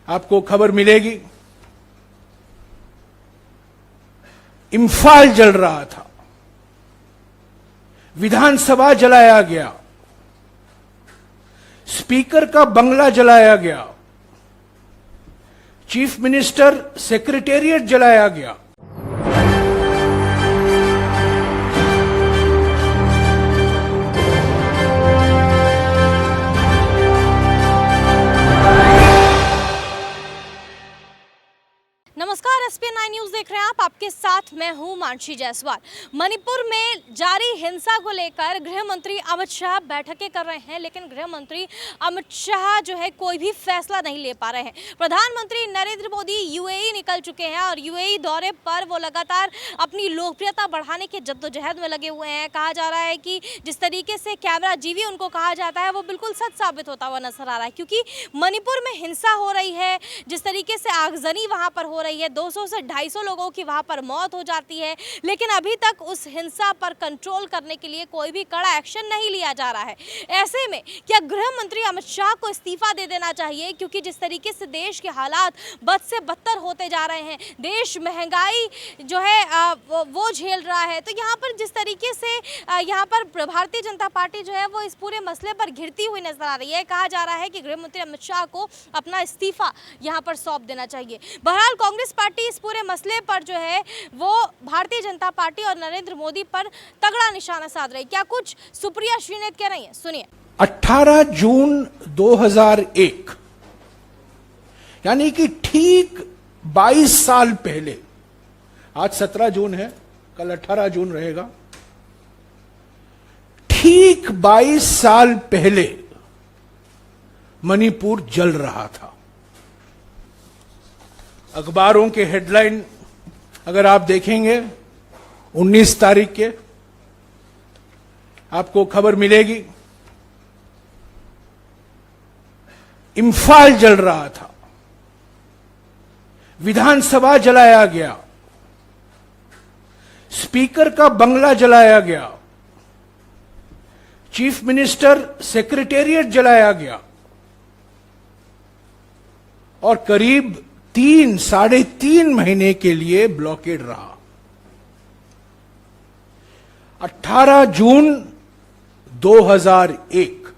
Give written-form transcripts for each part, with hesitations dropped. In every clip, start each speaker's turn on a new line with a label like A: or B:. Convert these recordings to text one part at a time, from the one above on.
A: आपको खबर मिलेगी, इम्फाल जल रहा था, विधानसभा जलाया गया, स्पीकर का बंगला जलाया गया, चीफ मिनिस्टर सेक्रेटेरिएट जलाया गया।
B: नमस्कार, SPN9 न्यूज देख रहे हैं आप। आपके साथ मैं हूं मानसी जायसवाल। मणिपुर में जारी हिंसा को लेकर गृह मंत्री अमित शाह बैठकें कर रहे हैं, लेकिन गृह मंत्री अमित शाह जो है कोई भी फैसला नहीं ले पा रहे हैं। प्रधानमंत्री नरेंद्र मोदी UAE निकल चुके हैं और UAE दौरे पर वो लगातार अपनी लोकप्रियता बढ़ाने के जद्दोजहद में लगे हुए हैं। कहा जा रहा है कि जिस तरीके से कैमरा जीवी उनको कहा जाता है वो बिल्कुल सच साबित होता हुआ नजर आ रहा है, क्योंकि मणिपुर में हिंसा हो रही है, जिस तरीके से आगजनी वहां पर हो रही है, 200 से 250 लोगों की वहां पर मौत हो जाती है, लेकिन अभी तक उस हिंसा पर कंट्रोल करने के लिए कोई भी कड़ा एक्शन नहीं लिया जा रहा है। ऐसे में क्या गृह मंत्री अमित शाह को इस्तीफा दे देना चाहिए? क्योंकि जिस तरीके से देश के हालात बद से बदतर होते जा रहे हैं, देश महंगाई जो है वो झेल रहा है, तो यहाँ पर जिस तरीके से यहाँ पर भारतीय जनता पार्टी जो है वो इस पूरे मसले पर घिरती हुई नजर आ रही है। कहा जा रहा है कि गृह मंत्री अमित शाह को अपना इस्तीफा यहाँ पर सौंप देना चाहिए। बहरहाल कांग्रेस पार्टी इस पूरे मसले पर जो है वो भारतीय जनता पार्टी और नरेंद्र मोदी पर तगड़ा निशाना साध रही है। क्या कुछ सुप्रिया श्रीनेत कह रही हैं, सुनिए।
A: 18 जून 2001 यानी कि ठीक 22 साल पहले, आज 17 जून है, कल 18 जून रहेगा, ठीक 22 साल पहले मणिपुर जल रहा था। अखबारों के हेडलाइन अगर आप देखेंगे 19 तारीख के, आपको खबर मिलेगी, इम्फाल जल रहा था, विधानसभा जलाया गया, स्पीकर का बंगला जलाया गया, चीफ मिनिस्टर सेक्रेटेरिएट जलाया गया और करीब 3-3.5 महीने के लिए ब्लॉकेड रहा। 18 जून 2001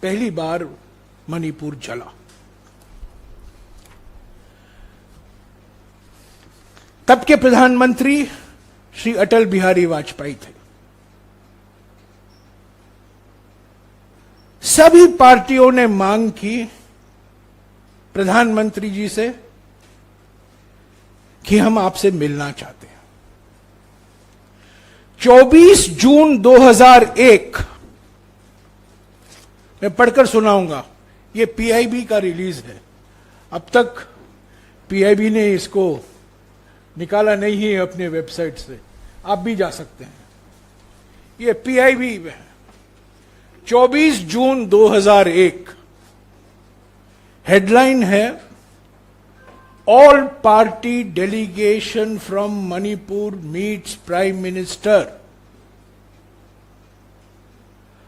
A: पहली बार मणिपुर जला। तब के प्रधानमंत्री श्री अटल बिहारी वाजपेयी थे। सभी पार्टियों ने मांग की प्रधानमंत्री जी से कि हम आपसे मिलना चाहते हैं। 24 जून 2001 मैं पढ़कर सुनाऊंगा, ये PIB का रिलीज है। अब तक PIB ने इसको निकाला नहीं है अपने वेबसाइट से, आप भी जा सकते हैं। ये PIB है, 24 जून 2001, हेडलाइन है, all party delegation from Manipur meets prime minister.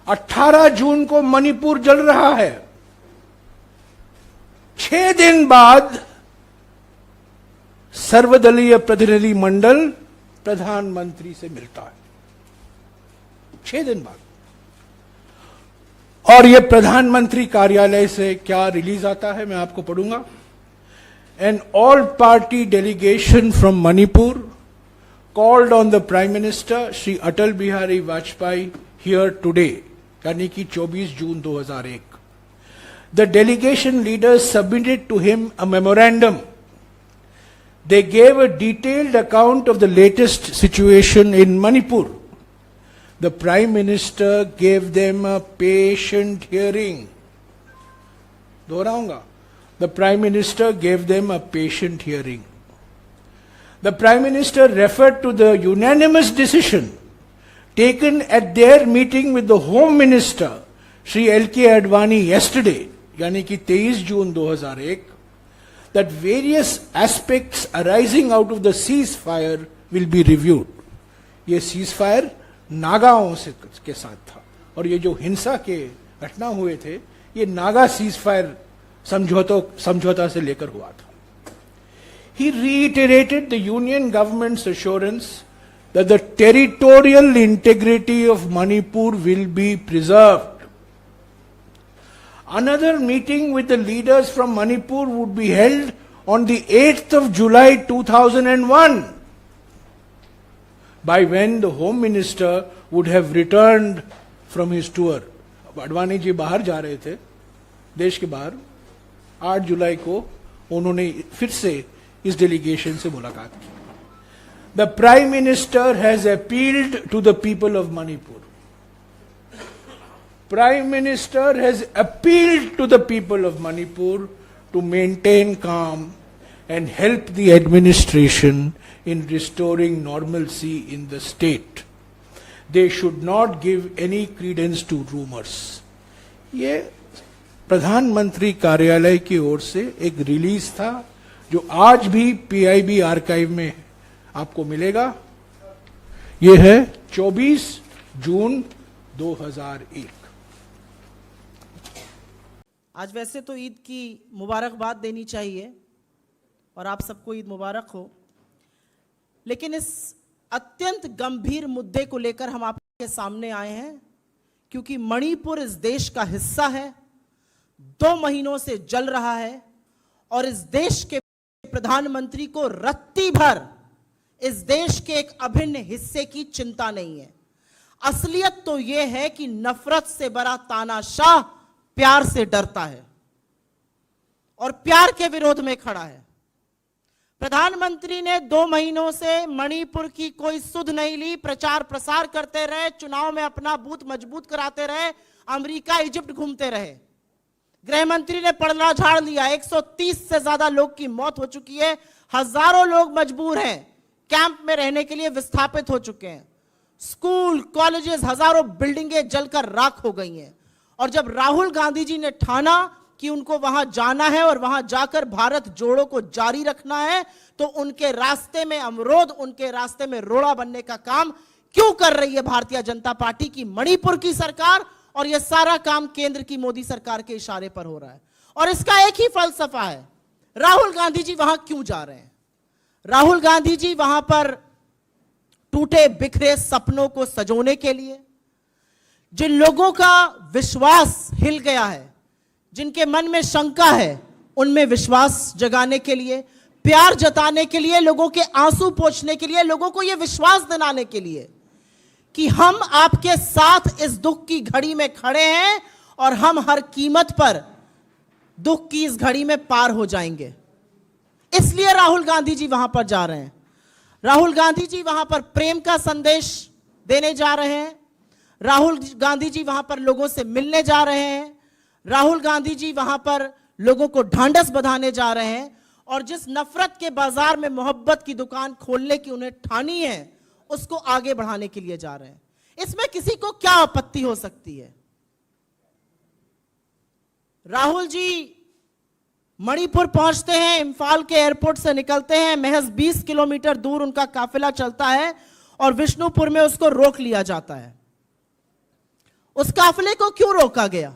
A: 18 जून को मणिपुर जल रहा है। 6 दिन बाद सर्वदलीय प्रतिनिधि मंडल प्रधानमंत्री से मिलता है। 6 दिन बाद। और यह प्रधानमंत्री कार्यालय से क्या रिलीज आता है, मैं आपको पढ़ूंगा। An all party delegation from Manipur called on the prime minister Shri Atal Bihari Vajpayee here today, यानी कि 24 June 2001। The delegation leaders submitted to him a memorandum. They gave a detailed account of the latest situation in Manipur. The Prime Minister gave them a patient hearing. दोहराऊंगा, the Prime Minister gave them a patient hearing. The Prime Minister referred to the unanimous decision taken at their meeting with the Home Minister, Shri L.K. Advani yesterday, यानी कि 23 जून 2001, that various aspects arising out of the ceasefire will be reviewed. ये ceasefire नागाओं के साथ था और ये जो हिंसा के घटना हुए थे ये नागा सीज फायर समझौता से लेकर हुआ था. He reiterated the union government's assurance that the territorial integrity of Manipur will be preserved. Another meeting with the leaders from Manipur would be held on the 8th of July 2001, by when the Home Minister would have returned from his tour. Advani ji बाहर जा रहे थे, देश के बाहर. 8 जुलाई को उन्होंने फिर से इस डेलीगेशन से मुलाकात की. The Prime Minister has appealed to the people of Manipur. Prime Minister has appealed to the people of Manipur to maintain calm and help the administration in restoring normalcy in the state. They should not give any credence to rumors. ये प्रधानमंत्री कार्यालय की ओर से एक release था जो आज भी पीआईबी आर्काइव में आपको मिलेगा. ये है 24 जून 2001.
C: आज वैसे तो ईद की मुबारकबाद देनी चाहिए और आप सबको ईद मुबारक हो, लेकिन इस अत्यंत गंभीर मुद्दे को लेकर हम आपके सामने आए हैं क्योंकि मणिपुर इस देश का हिस्सा है, 2 महीनों से जल रहा है और इस देश के प्रधानमंत्री को रत्ती भर इस देश के एक अभिन्न हिस्से की चिंता नहीं है. असलियत तो यह है कि नफरत से भरा तानाशाह प्यार से डरता है और प्यार के विरोध में खड़ा है. प्रधानमंत्री ने 2 महीनों से मणिपुर की कोई सुध नहीं ली, प्रचार प्रसार करते रहे, चुनाव में अपना बूथ मजबूत कराते रहे, अमेरिका इजिप्ट घूमते रहे. गृह मंत्री ने पलड़ा झाड़ लिया. 130 से ज्यादा लोग की मौत हो चुकी है, हजारों लोग मजबूर हैं, कैंप में रहने के लिए विस्थापित हो चुके हैं. स्कूल, कॉलेजेस, हजारों बिल्डिंगें जलकर राख हो गई हैं. और जब राहुल गांधी जी ने ठाना कि उनको वहां जाना है और वहां जाकर भारत जोड़ो को जारी रखना है, तो उनके रास्ते में अवरोध, उनके रास्ते में रोड़ा बनने का काम क्यों कर रही है भारतीय जनता पार्टी की मणिपुर की सरकार? और यह सारा काम केंद्र की मोदी सरकार के इशारे पर हो रहा है. और इसका एक ही फलसफा है, राहुल गांधी जी वहां क्यों जा रहे हैं? राहुल गांधी जी वहां पर टूटे बिखरे सपनों को सजोने के लिए, जिन लोगों का विश्वास हिल गया है, जिनके मन में शंका है, उनमें विश्वास जगाने के लिए, प्यार जताने के लिए, लोगों के आंसू पोंछने के लिए, लोगों को यह विश्वास दिलाने के लिए कि हम आपके साथ इस दुख की घड़ी में खड़े हैं और हम हर कीमत पर दुख की इस घड़ी में पार हो जाएंगे. इसलिए राहुल गांधी जी वहां पर जा रहे हैं. राहुल गांधी जी वहां पर प्रेम का संदेश देने जा रहे हैं. राहुल गांधी जी वहां पर लोगों से मिलने जा रहे हैं. राहुल गांधी जी वहां पर लोगों को ढांढस बंधाने जा रहे हैं. और जिस नफरत के बाजार में मोहब्बत की दुकान खोलने की उन्हें ठानी है, उसको आगे बढ़ाने के लिए जा रहे हैं. इसमें किसी को क्या आपत्ति हो सकती है? राहुल जी मणिपुर पहुंचते हैं, इंफाल के एयरपोर्ट से निकलते हैं, महज 20 किलोमीटर दूर उनका काफिला चलता है और विष्णुपुर में उसको रोक लिया जाता है. उस काफिले को क्यों रोका गया?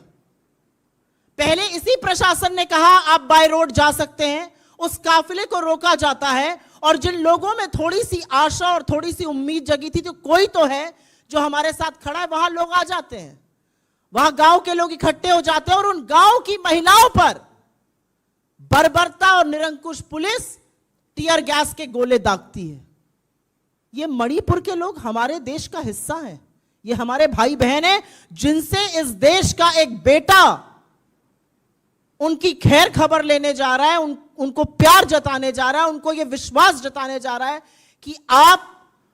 C: पहले इसी प्रशासन ने कहा आप बाय रोड जा सकते हैं, उस काफिले को रोका जाता है. और जिन लोगों में थोड़ी सी आशा और थोड़ी सी उम्मीद जगी थी, तो कोई तो है जो हमारे साथ खड़ा है, वहां लोग आ जाते हैं, वहां गांव के लोग इकट्ठे हो जाते हैं और उन गांव की महिलाओं पर बर्बरता और निरंकुश पुलिस टीयर गैस के गोले दागती है. ये मणिपुर के लोग हमारे देश का हिस्सा हैं, ये हमारे भाई बहन हैं, जिनसे इस देश का एक बेटा उनकी खैर खबर लेने जा रहा है, उनको प्यार जताने जा रहा है, उनको यह विश्वास जताने जा रहा है कि आप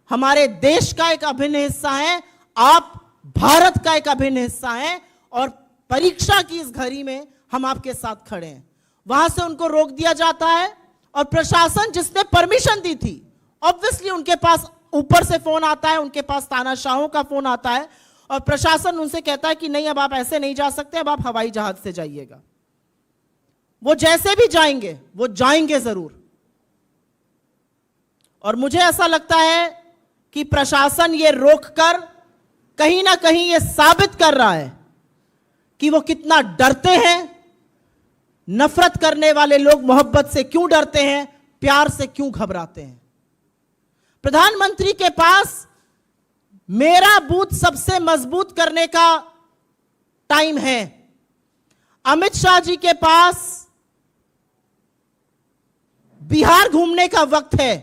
C: हमारे देश का एक अभिन्न हिस्सा हैं, आप भारत का एक अभिन्न हिस्सा हैं और परीक्षा की इस घड़ी में हम आपके साथ खड़े हैं. वहां से उनको रोक दिया जाता है और प्रशासन जिसने परमिशन दी थी, ऑब्वियसली उनके पास ऊपर से फोन आता है, उनके पास तानाशाहों का फोन आता है और प्रशासन उनसे कहता है कि नहीं, अब आप ऐसे नहीं जा सकते, अब आप हवाई जहाज से जाइएगा. वो जैसे भी जाएंगे, वो जाएंगे जरूर. और मुझे ऐसा लगता है कि प्रशासन ये रोककर कहीं ना कहीं ये साबित कर रहा है कि वो कितना डरते हैं। नफरत करने वाले लोग मोहब्बत से क्यों डरते हैं, प्यार से क्यों घबराते हैं। प्रधानमंत्री के पास मेरा बूथ सबसे मजबूत करने का टाइम है। अमित शाह जी के पास बिहार घूमने का वक्त है।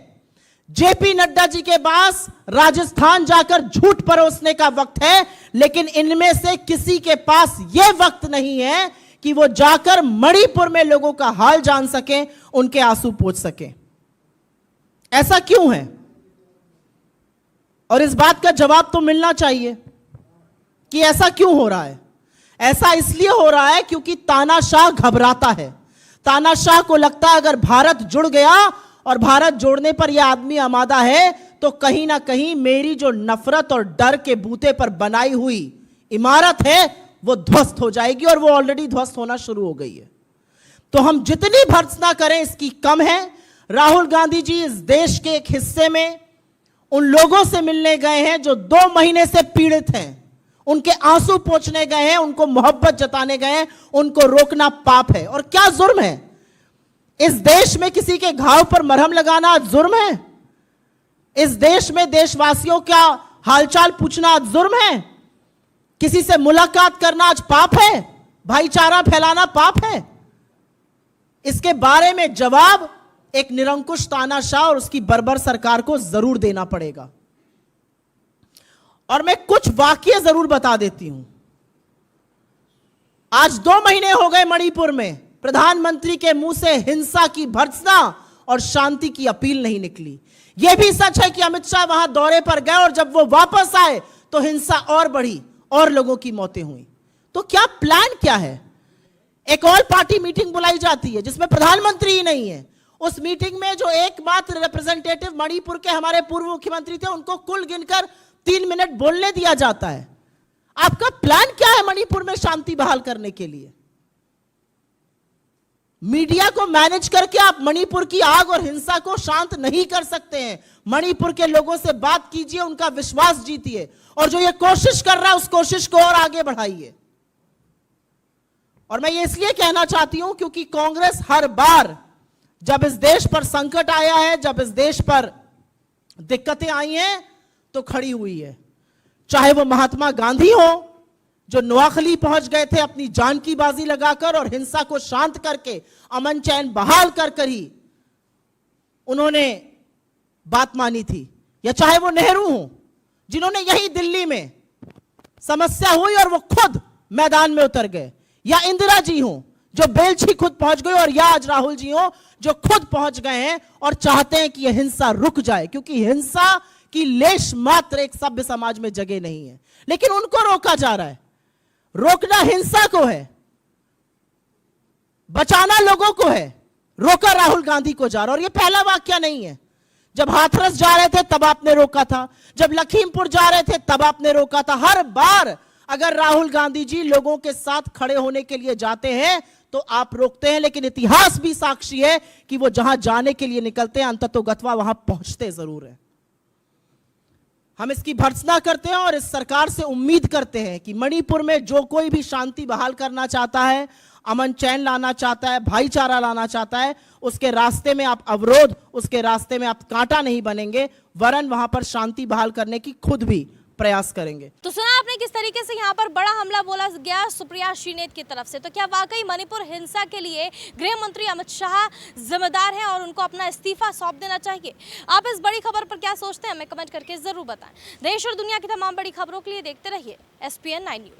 C: जेपी नड्डा जी के पास राजस्थान जाकर झूठ परोसने का वक्त है। लेकिन इनमें से किसी के पास यह वक्त नहीं है कि वो जाकर मणिपुर में लोगों का हाल जान सकें, उनके आंसू पोंछ सकें। ऐसा क्यों है? और इस बात का जवाब तो मिलना चाहिए कि ऐसा क्यों हो रहा है। ऐसा इसलिए हो रहा है क्योंकि तानाशाह घबराता है। तानाशाह को लगता है अगर भारत जुड़ गया और भारत जोड़ने पर यह आदमी आमादा है तो कहीं ना कहीं मेरी जो नफरत और डर के बूते पर बनाई हुई इमारत है वो ध्वस्त हो जाएगी, और वो ऑलरेडी ध्वस्त होना शुरू हो गई है। तो हम जितनी भर्त्सना करें इसकी कम है। राहुल गांधी जी इस देश के एक हिस्से में उन लोगों से मिलने गए हैं जो 2 महीने से पीड़ित हैं, उनके आंसू पोंछने गए हैं, उनको मोहब्बत जताने गए हैं। उनको रोकना पाप है। और क्या जुर्म है? इस देश में किसी के घाव पर मरहम लगाना आज जुर्म है? इस देश में देशवासियों का हालचाल पूछना आज जुर्म है? किसी से मुलाकात करना आज पाप है? भाईचारा फैलाना पाप है? इसके बारे में जवाब एक निरंकुश तानाशाह और उसकी बर्बर सरकार को जरूर देना पड़ेगा। और मैं कुछ वाकये जरूर बता देती हूं। आज 2 महीने हो गए मणिपुर में प्रधानमंत्री के मुंह से हिंसा की भर्त्सना और शांति की अपील नहीं निकली। यह भी सच है कि अमित शाह वहां दौरे पर गए और जब वो वापस आए तो हिंसा और बढ़ी और लोगों की मौतें हुई। तो क्या प्लान क्या है? एक ऑल पार्टी मीटिंग बुलाई जाती है जिसमें प्रधानमंत्री ही नहीं है। उस मीटिंग में जो एकमात्र रिप्रेजेंटेटिव मणिपुर के हमारे पूर्व मुख्यमंत्री थे उनको कुल गिनकर 3 मिनट बोलने दिया जाता है। आपका प्लान क्या है मणिपुर में शांति बहाल करने के लिए? मीडिया को मैनेज करके आप मणिपुर की आग और हिंसा को शांत नहीं कर सकते हैं। मणिपुर के लोगों से बात कीजिए, उनका विश्वास जीतिए, और जो ये कोशिश कर रहा है उस कोशिश को और आगे बढ़ाइए। और मैं ये इसलिए कहना चाहती हूं क्योंकि कांग्रेस हर बार जब इस देश पर संकट आया है, जब इस देश पर दिक्कतें आई हैं, तो खड़ी हुई है। चाहे वो महात्मा गांधी हो जो नोआखली पहुंच गए थे अपनी जान की बाजी लगाकर और हिंसा को शांत करके अमन चैन बहाल कर ही उन्होंने बात मानी थी, या चाहे वो नेहरू हो जिन्होंने यही दिल्ली में समस्या हुई और वो खुद मैदान में उतर गए, या इंदिरा जी हो जो बेलछी खुद पहुंच गए, और या आज राहुल जी हो जो खुद पहुंच गए हैं और चाहते हैं कि यह हिंसा रुक जाए, क्योंकि हिंसा की लेश मात्र एक सभ्य समाज में जगह नहीं है। लेकिन उनको रोका जा रहा है। रोकना हिंसा को है, बचाना लोगों को है। रोका राहुल गांधी को जा रहा है। और यह पहला वाकया नहीं है। जब हाथरस जा रहे थे तब आपने रोका था, जब लखीमपुर जा रहे थे तब आपने रोका था। हर बार अगर राहुल गांधी जी लोगों के साथ खड़े होने के लिए जाते हैं तो आप रोकते हैं। लेकिन इतिहास भी साक्षी है कि वो जहां जाने के लिए निकलते हैं अंततोगत्वा वहां पहुंचते जरूर है। हम इसकी भर्त्सना करते हैं और इस सरकार से उम्मीद करते हैं कि मणिपुर में जो कोई भी शांति बहाल करना चाहता है, अमन चैन लाना चाहता है, भाईचारा लाना चाहता है, उसके रास्ते में आप अवरोध, उसके रास्ते में आप कांटा नहीं बनेंगे, वरन वहां पर शांति बहाल करने की खुद भी प्रयास करेंगे।
B: तो सुना आपने किस तरीके से यहाँ पर बड़ा हमला बोला गया सुप्रिया श्रीनेत की तरफ से। तो क्या वाकई मणिपुर हिंसा के लिए गृह मंत्री अमित शाह जिम्मेदार हैं और उनको अपना इस्तीफा सौंप देना चाहिए? आप इस बड़ी खबर पर क्या सोचते हैं हमें कमेंट करके जरूर बताएं। देश और दुनिया की तमाम बड़ी खबरों के लिए देखते रहिए SPN 9 न्यूज।